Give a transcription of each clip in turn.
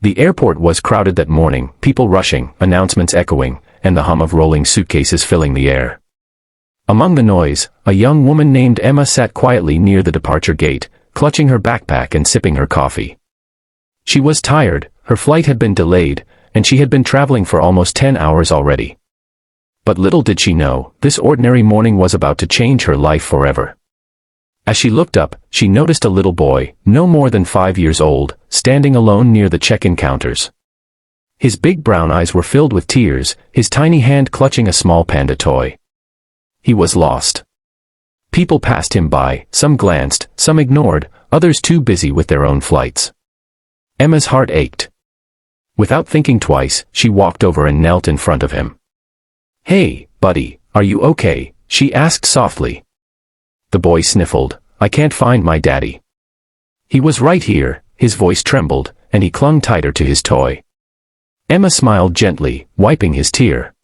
The airport was crowded that morning, people rushing, announcements echoing, and the hum of rolling suitcases filling the air. Among the noise, a young woman named Emma sat quietly near the departure gate, clutching her backpack and sipping her coffee. She was tired, her flight had been delayed, and she had been traveling for almost 10 hours already. But little did she know, this ordinary morning was about to change her life forever. As she looked up, she noticed a little boy, no more than 5 years old, standing alone near the check-in counters. His big brown eyes were filled with tears, his tiny hand clutching a small panda toy. He was lost. People passed him by, some glanced, some ignored, others too busy with their own flights. Emma's heart ached. Without thinking twice, she walked over and knelt in front of him. "Hey, buddy, are you okay?" she asked softly. The boy sniffled. "I can't find my daddy." He was right here, his voice trembled, and he clung tighter to his toy. Emma smiled gently, wiping his tear.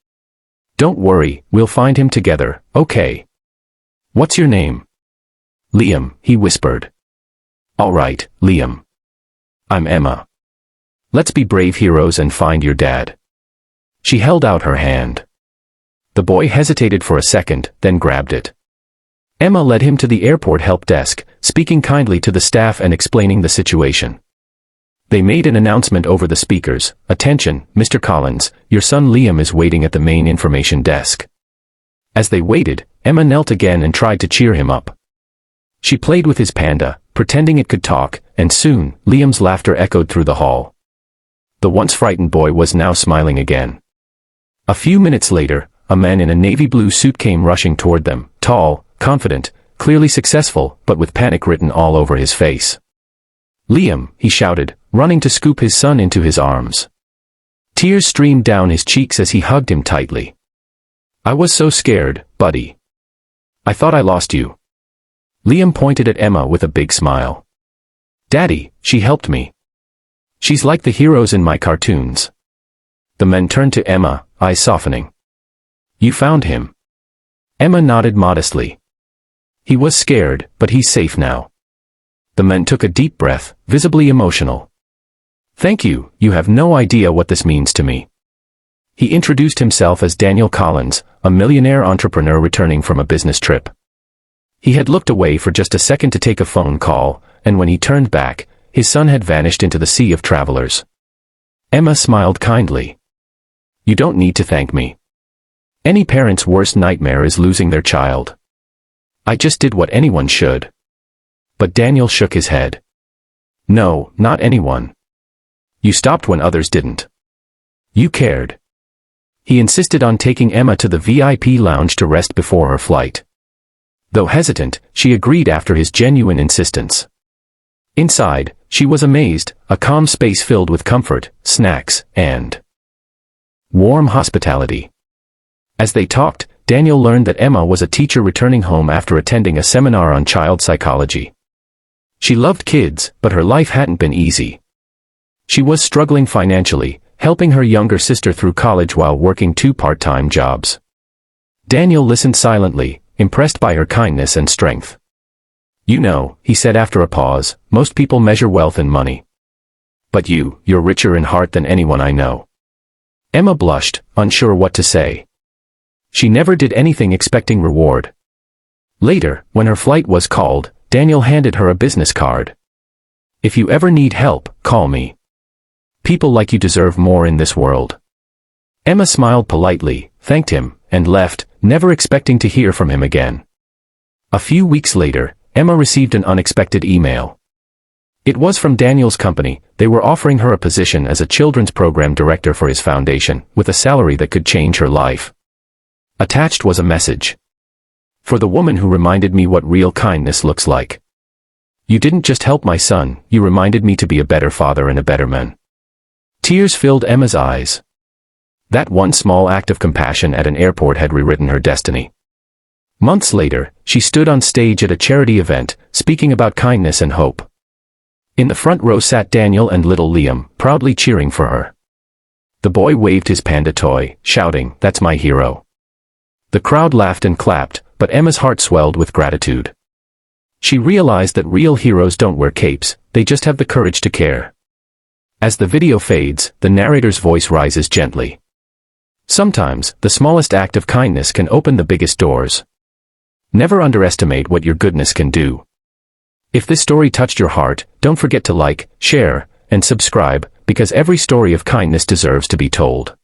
"Don't worry, we'll find him together, okay? What's your name?" "Liam," he whispered. "All right, Liam. I'm Emma. Let's be brave heroes and find your dad." She held out her hand. The boy hesitated for a second, then grabbed it. Emma led him to the airport help desk, speaking kindly to the staff and explaining the situation. They made an announcement over the speakers. "Attention, Mr. Collins, your son Liam is waiting at the main information desk." As they waited, Emma knelt again and tried to cheer him up. She played with his panda, pretending it could talk, and soon, Liam's laughter echoed through the hall. The once frightened boy was now smiling again. A few minutes later, a man in a navy blue suit came rushing toward them, tall, confident, clearly successful, but with panic written all over his face. "Liam," he shouted, running to scoop his son into his arms. Tears streamed down his cheeks as he hugged him tightly. "I was so scared, buddy. I thought I lost you." Liam pointed at Emma with a big smile. "Daddy, she helped me. She's like the heroes in my cartoons." The men turned to Emma, eyes softening. "You found him?" Emma nodded modestly. "He was scared, but he's safe now." The men took a deep breath, visibly emotional. "Thank you, you have no idea what this means to me." He introduced himself as Daniel Collins, a millionaire entrepreneur returning from a business trip. He had looked away for just a second to take a phone call, and when he turned back, his son had vanished into the sea of travelers. Emma smiled kindly. "You don't need to thank me. Any parent's worst nightmare is losing their child. I just did what anyone should." But Daniel shook his head. "No, not anyone. You stopped when others didn't. You cared." He insisted on taking Emma to the VIP lounge to rest before her flight. Though hesitant, she agreed after his genuine insistence. Inside, she was amazed, a calm space filled with comfort, snacks, and warm hospitality. As they talked, Daniel learned that Emma was a teacher returning home after attending a seminar on child psychology. She loved kids, but her life hadn't been easy. She was struggling financially, helping her younger sister through college while working 2 part-time jobs. Daniel listened silently, impressed by her kindness and strength. "You know," he said after a pause, "most people measure wealth in money. But you're richer in heart than anyone I know." Emma blushed, unsure what to say. She never did anything expecting reward. Later, when her flight was called, Daniel handed her a business card. "If you ever need help, call me. People like you deserve more in this world." Emma smiled politely, thanked him, and left, never expecting to hear from him again. A few weeks later, Emma received an unexpected email. It was from Daniel's company. They were offering her a position as a children's program director for his foundation, with a salary that could change her life. Attached was a message. "For the woman who reminded me what real kindness looks like. You didn't just help my son, you reminded me to be a better father and a better man." Tears filled Emma's eyes. That one small act of compassion at an airport had rewritten her destiny. Months later, she stood on stage at a charity event, speaking about kindness and hope. In the front row sat Daniel and little Liam, proudly cheering for her. The boy waved his panda toy, shouting, "That's my hero." The crowd laughed and clapped, but Emma's heart swelled with gratitude. She realized that real heroes don't wear capes, they just have the courage to care. As the video fades, the narrator's voice rises gently. Sometimes, the smallest act of kindness can open the biggest doors. Never underestimate what your goodness can do. If this story touched your heart, don't forget to like, share, and subscribe, because every story of kindness deserves to be told.